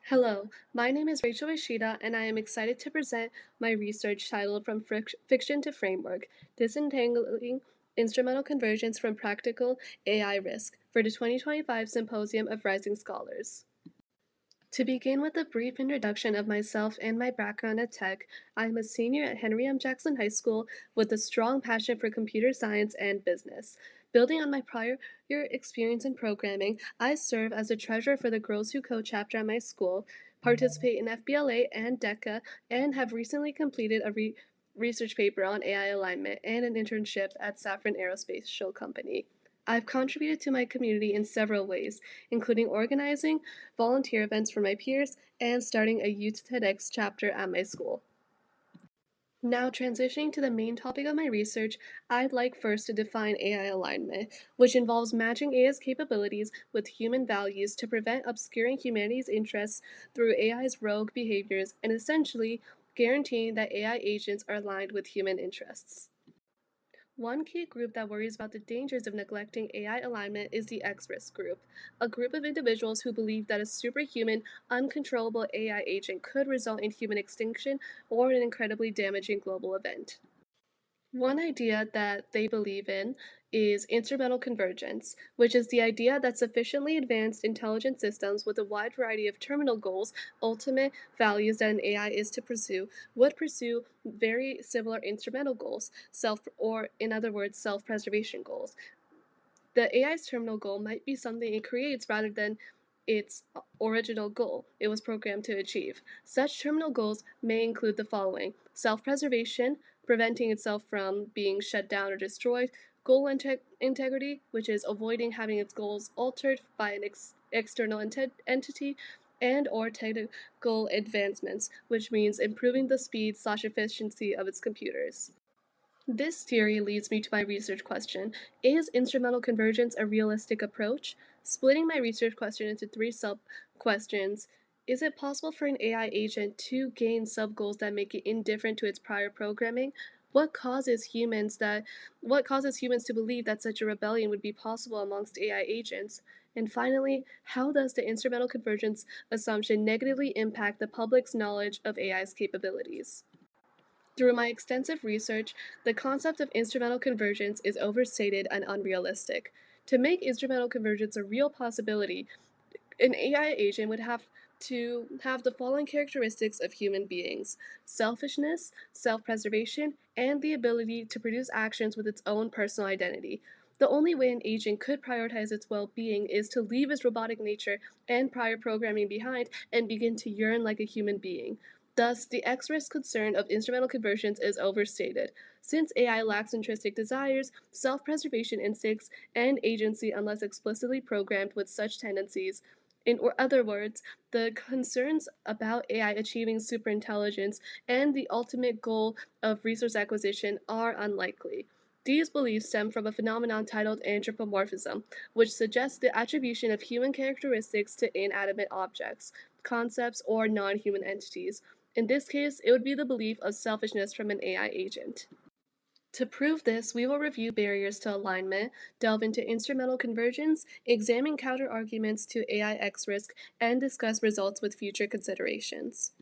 Hello, my name is Rishita, and I am excited to present my research titled From Fiction to Framework Disentangling Instrumental Convergence from Practical AI Risk for the 2025 Symposium of Rising Scholars. To begin with a brief introduction of myself and my background at tech, I am a senior at Henry M. Jackson High School with a strong passion for computer science and business. Building on my prior experience in programming, I serve as a treasurer for the Girls Who Code chapter at my school, participate in FBLA and DECA, and have recently completed a research paper on AI alignment and an internship at Safran Aerospatial Company. I've contributed to my community in several ways, including organizing volunteer events for my peers and starting a Youth TEDx chapter at my school. Now, transitioning to the main topic of my research, I'd like first to define AI alignment, which involves matching AI's capabilities with human values to prevent obscuring humanity's interests through AI's rogue behaviors and essentially guaranteeing that AI agents are aligned with human interests. One key group that worries about the dangers of neglecting AI alignment is the X-risk group, a group of individuals who believe that a superhuman, uncontrollable AI agent could result in human extinction or an incredibly damaging global event. One idea that they believe in is instrumental convergence, which is the idea that sufficiently advanced intelligent systems with a wide variety of terminal goals, ultimate values that an AI is to pursue, would pursue very similar instrumental goals, or in other words, self-preservation goals. The AI's terminal goal might be something it creates rather than its original goal it was programmed to achieve. Such terminal goals may include the following: self-preservation, preventing itself from being shut down or destroyed; goal integrity, which is avoiding having its goals altered by an external entity; and or technical advancements, which means improving the speed/efficiency of its computers. This theory leads me to my research question: is instrumental convergence a realistic approach? Splitting my research question into three sub-questions: is it possible for an AI agent to gain sub-goals that make it indifferent to its prior programming? What causes humans to believe that such a rebellion would be possible amongst AI agents? And finally, how does the instrumental convergence assumption negatively impact the public's knowledge of AI's capabilities? Through my extensive research, the concept of instrumental convergence is overstated and unrealistic. To make instrumental convergence a real possibility, an AI agent would have to have the following characteristics of human beings: selfishness, self preservation, and the ability to produce actions with its own personal identity. The only way an agent could prioritize its well being is to leave its robotic nature and prior programming behind and begin to yearn like a human being. Thus, the X risk concern of instrumental conversions is overstated. Since AI lacks intrinsic desires, self preservation instincts, and agency unless explicitly programmed with such tendencies, in other words, the concerns about AI achieving superintelligence and the ultimate goal of resource acquisition are unlikely. These beliefs stem from a phenomenon titled anthropomorphism, which suggests the attribution of human characteristics to inanimate objects, concepts, or non human entities. In this case, it would be the belief of selfishness from an AI agent. To prove this, we will review barriers to alignment, delve into instrumental convergence, examine counterarguments to AI X risk, and discuss results with future considerations.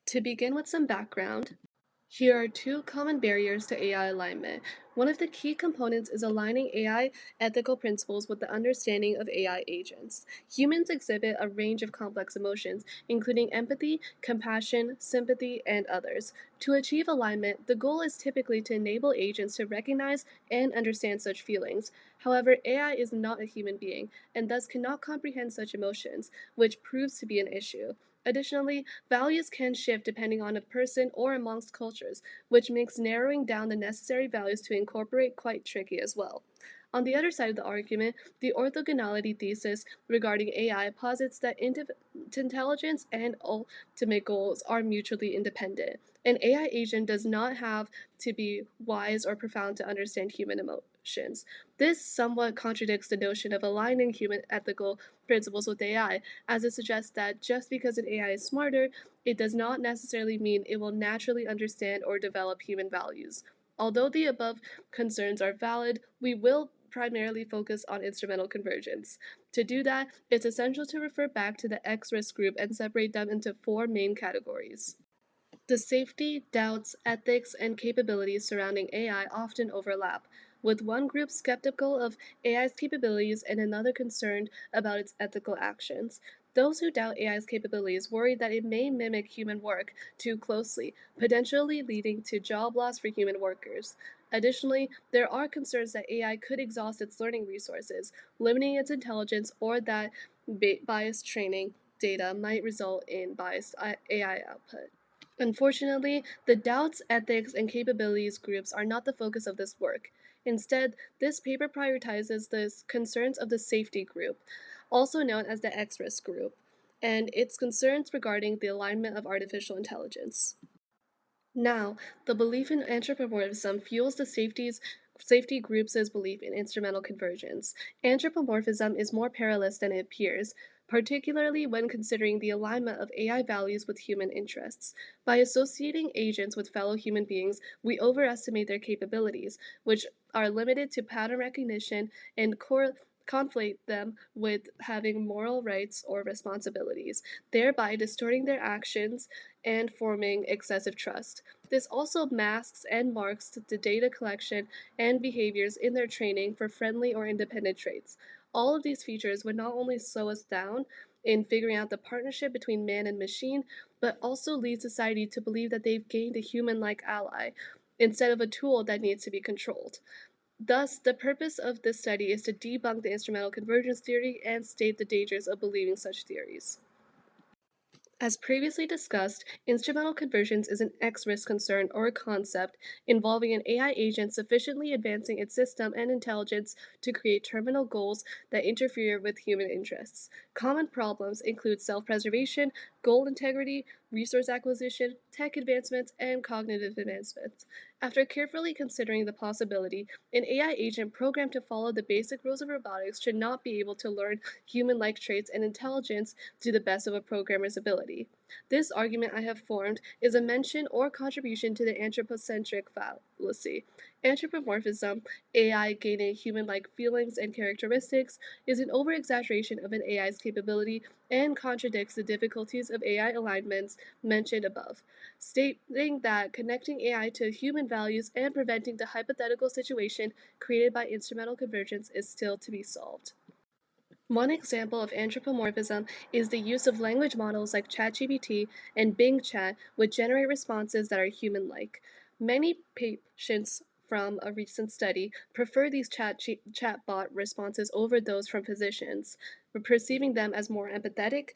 To begin with some background, here are two common barriers to AI alignment. One of the key components is aligning AI ethical principles with the understanding of AI agents. Humans exhibit a range of complex emotions, including empathy, compassion, sympathy, and others. To achieve alignment, the goal is typically to enable agents to recognize and understand such feelings. However, AI is not a human being, and thus cannot comprehend such emotions, which proves to be an issue. Additionally, values can shift depending on a person or amongst cultures, which makes narrowing down the necessary values to incorporate quite tricky as well. On the other side of the argument, the orthogonality thesis regarding AI posits that intelligence and ultimate goals are mutually independent. An AI agent does not have to be wise or profound to understand human emotions. This somewhat contradicts the notion of aligning human ethical principles with AI, as it suggests that just because an AI is smarter, it does not necessarily mean it will naturally understand or develop human values. Although the above concerns are valid, we will primarily focus on instrumental convergence. To do that, it's essential to refer back to the X risk group and separate them into four main categories. The safety, doubts, ethics, and capabilities surrounding AI often overlap, with one group skeptical of AI's capabilities and another concerned about its ethical actions. Those who doubt AI's capabilities worry that it may mimic human work too closely, potentially leading to job loss for human workers. Additionally, there are concerns that AI could exhaust its learning resources, limiting its intelligence, or that biased training data might result in biased AI output. Unfortunately, the doubts, ethics, and capabilities groups are not the focus of this work. Instead, this paper prioritizes the concerns of the safety group, also known as the X risk group, and its concerns regarding the alignment of artificial intelligence. Now, the belief in anthropomorphism fuels the safety groups' belief in instrumental convergence. Anthropomorphism is more perilous than it appears, particularly when considering the alignment of AI values with human interests. By associating agents with fellow human beings, we overestimate their capabilities, which are limited to pattern recognition, and conflate them with having moral rights or responsibilities, thereby distorting their actions and forming excessive trust. This also masks and marks the data collection and behaviors in their training for friendly or independent traits. All of these features would not only slow us down in figuring out the partnership between man and machine, but also lead society to believe that they've gained a human like ally instead of a tool that needs to be controlled. Thus, the purpose of this study is to debunk the instrumental convergence theory and state the dangers of believing such theories. As previously discussed, instrumental convergence is an X-risk concern or concept involving an AI agent sufficiently advancing its system and intelligence to create terminal goals that interfere with human interests. Common problems include self-preservation, goal integrity, resource acquisition, tech advancements, and cognitive advancements. After carefully considering the possibility, an AI agent programmed to follow the basic rules of robotics should not be able to learn human-like traits and intelligence to the best of a programmer's ability. This argument I have formed is a mention or contribution to the anthropocentric fallacy. Anthropomorphism, AI gaining human-like feelings and characteristics, is an over-exaggeration of an AI's capability and contradicts the difficulties of AI alignments mentioned above, stating that connecting AI to human values and preventing the hypothetical situation created by instrumental convergence is still to be solved. One example of anthropomorphism is the use of language models like ChatGPT and Bing Chat, which generate responses that are human-like. Many patients from a recent study prefer these chatbot responses over those from physicians, perceiving them as more empathetic.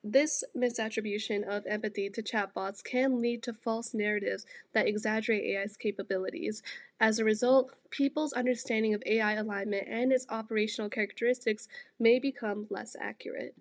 This misattribution of empathy to chatbots can lead to false narratives that exaggerate AI's capabilities. As a result, people's understanding of AI alignment and its operational characteristics may become less accurate.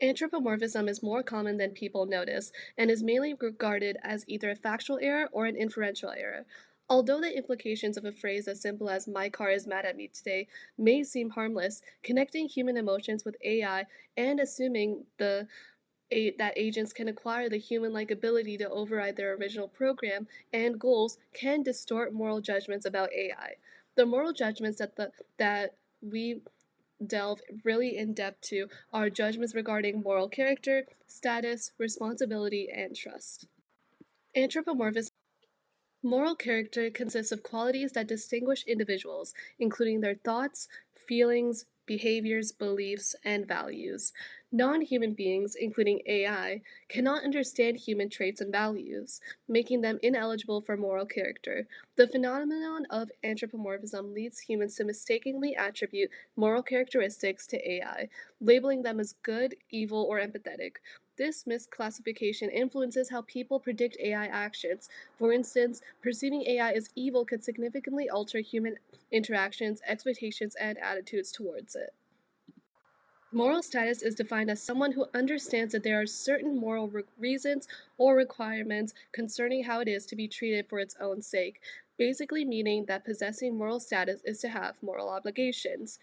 Anthropomorphism is more common than people notice and is mainly regarded as either a factual error or an inferential error. Although the implications of a phrase as simple as "my car is mad at me today" may seem harmless, connecting human emotions with AI and assuming that agents can acquire the human-like ability to override their original program and goals can distort moral judgments about AI. The moral judgments that we delve really in depth to are judgments regarding moral character, status, responsibility, and trust. Anthropomorphism. Moral character consists of qualities that distinguish individuals, including their thoughts, feelings, behaviors, beliefs, and values. Non human beings, including AI, cannot understand human traits and values, making them ineligible for moral character. The phenomenon of anthropomorphism leads humans to mistakenly attribute moral characteristics to AI, labeling them as good, evil, or empathetic. This misclassification influences how people predict AI actions. For instance, perceiving AI as evil could significantly alter human interactions, expectations, and attitudes towards it. Moral status is defined as someone who understands that there are certain moral reasons or requirements concerning how it is to be treated for its own sake, basically meaning that possessing moral status is to have moral obligations.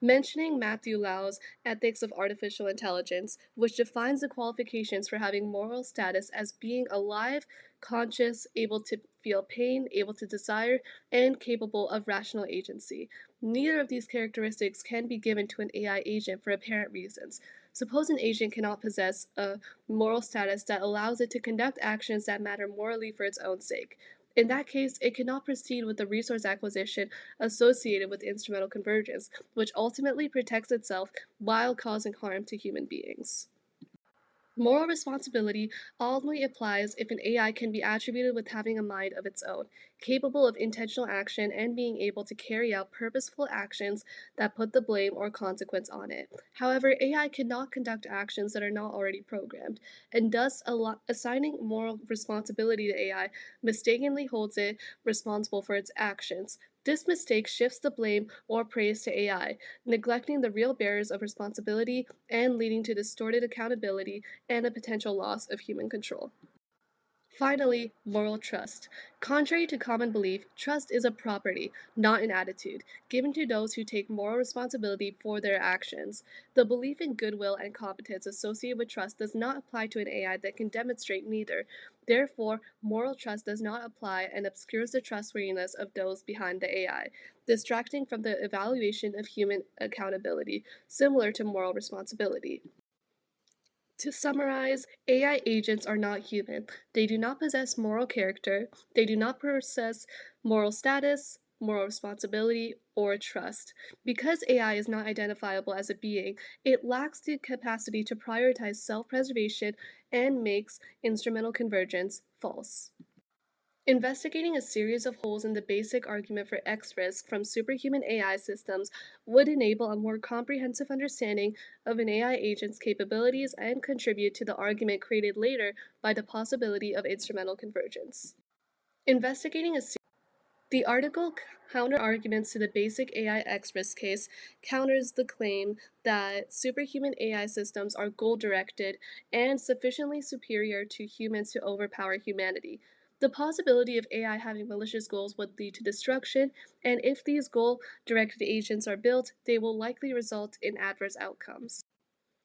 Mentioning Matthew Lau's Ethics of Artificial Intelligence, which defines the qualifications for having moral status as being alive, conscious, able to feel pain, able to desire, and capable of rational agency. Neither of these characteristics can be given to an AI agent for apparent reasons. Suppose an agent cannot possess a moral status that allows it to conduct actions that matter morally for its own sake. In that case, it cannot proceed with the resource acquisition associated with instrumental convergence, which ultimately protects itself while causing harm to human beings. Moral responsibility only applies if an AI can be attributed with having a mind of its own, capable of intentional action and being able to carry out purposeful actions that put the blame or consequence on it. However, AI cannot conduct actions that are not already programmed, and thus assigning moral responsibility to AI mistakenly holds it responsible for its actions. This mistake shifts the blame or praise to AI, neglecting the real bearers of responsibility and leading to distorted accountability and a potential loss of human control. Finally, moral trust. Contrary to common belief, trust is a property, not an attitude, given to those who take moral responsibility for their actions. The belief in goodwill and competence associated with trust does not apply to an AI that can demonstrate neither. Therefore, moral trust does not apply and obscures the trustworthiness of those behind the AI, distracting from the evaluation of human accountability, similar to moral responsibility. To summarize, AI agents are not human. They do not possess moral character, they do not possess moral status, moral responsibility, or trust. Because AI is not identifiable as a being, it lacks the capacity to prioritize self preservation and makes instrumental convergence false. Investigating a series of holes in the basic argument for X risk from superhuman AI systems would enable a more comprehensive understanding of an AI agent's capabilities and contribute to the argument created later by the possibility of instrumental convergence. Investigating a The article Counter-Arguments to the Basic AI X-Risk Case counters the claim that superhuman AI systems are goal-directed and sufficiently superior to humans to overpower humanity. The possibility of AI having malicious goals would lead to destruction, and if these goal-directed agents are built, they will likely result in adverse outcomes.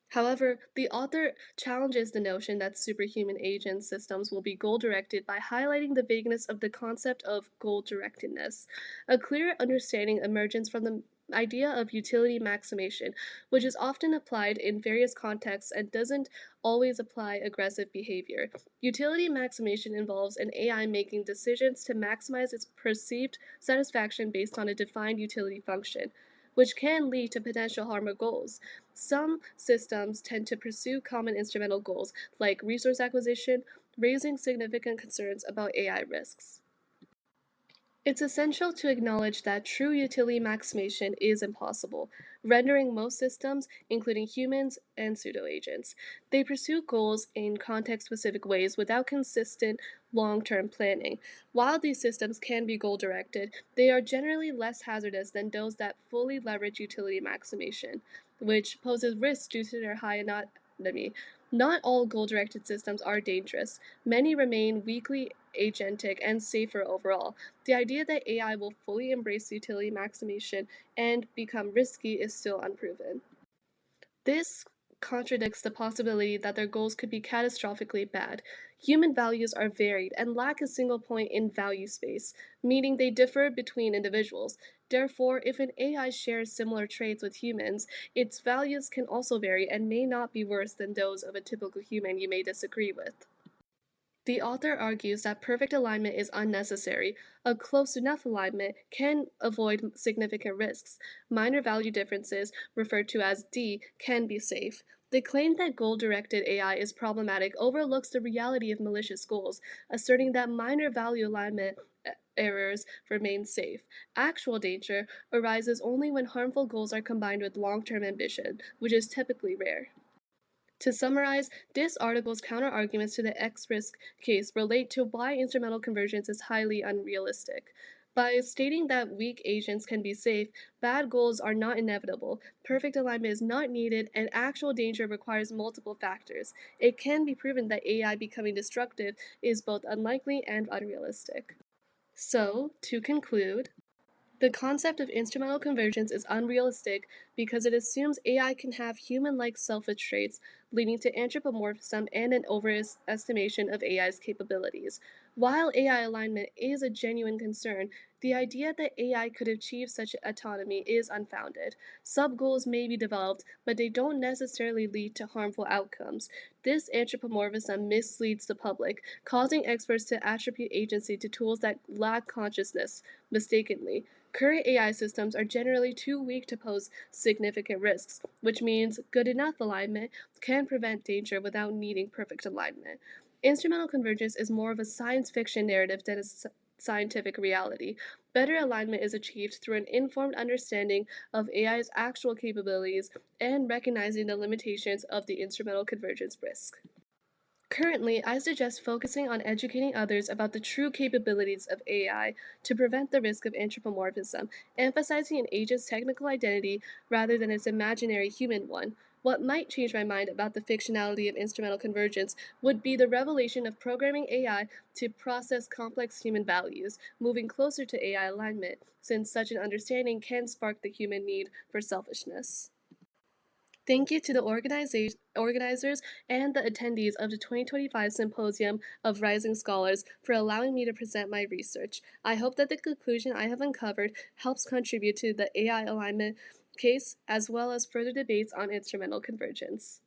However, the author challenges the notion that superhuman agent systems will be goal directed by highlighting the vagueness of the concept of goal directedness. A clear understanding emerges from the idea of utility maximation, which is often applied in various contexts and doesn't always apply aggressive behavior. Utility maximation involves an AI making decisions to maximize its perceived satisfaction based on a defined utility function, which can lead to potential harm or goals. Some systems tend to pursue common instrumental goals, like resource acquisition, raising significant concerns about AI risks. It's essential to acknowledge that true utility maximation is impossible, rendering most systems, including humans and pseudo-agents. They pursue goals in context-specific ways without consistent long-term planning. While these systems can be goal-directed, they are generally less hazardous than those that fully leverage utility maximation, which poses risks due to their high autonomy. Not all goal-directed systems are dangerous. Many remain weakly agentic and safer overall. The idea that AI will fully embrace utility maximation and become risky is still unproven. This contradicts the possibility that their goals could be catastrophically bad. Human values are varied and lack a single point in value space, meaning they differ between individuals. Therefore, if an AI shares similar traits with humans, its values can also vary and may not be worse than those of a typical human you may disagree with. The author argues that perfect alignment is unnecessary. A close enough alignment can avoid significant risks. Minor value differences, referred to as D, can be safe. The claim that goal directed AI is problematic overlooks the reality of malicious goals, asserting that minor value alignment errors remain safe. Actual danger arises only when harmful goals are combined with long term ambition, which is typically rare. To summarize, this article's counterarguments to the X risk case relate to why instrumental convergence is highly unrealistic. By stating that weak agents can be safe, bad goals are not inevitable, perfect alignment is not needed, and actual danger requires multiple factors, it can be proven that AI becoming destructive is both unlikely and unrealistic. So, to conclude, the concept of instrumental convergence is unrealistic because it assumes AI can have human like selfish traits, leading to anthropomorphism and an overestimation of AI's capabilities. While AI alignment is a genuine concern, the idea that AI could achieve such autonomy is unfounded. Sub goals may be developed, but they don't necessarily lead to harmful outcomes. This anthropomorphism misleads the public, causing experts to attribute agency to tools that lack consciousness mistakenly. Current AI systems are generally too weak to pose significant risks, which means good enough alignment can prevent danger without needing perfect alignment. Instrumental convergence is more of a science fiction narrative than a scientific reality. Better alignment is achieved through an informed understanding of AI's actual capabilities and recognizing the limitations of the instrumental convergence risk. Currently, I suggest focusing on educating others about the true capabilities of AI to prevent the risk of anthropomorphism, emphasizing an agent's technical identity rather than its imaginary human one. What might change my mind about the fictionality of instrumental convergence would be the revelation of programming AI to process complex human values, moving closer to AI alignment, since such an understanding can spark the human need for selfishness. Thank you to the organizers and the attendees of the 2025 Symposium of Rising Scholars for allowing me to present my research. I hope that the conclusion I have uncovered helps contribute to the AI alignment case as well as further debates on instrumental convergence.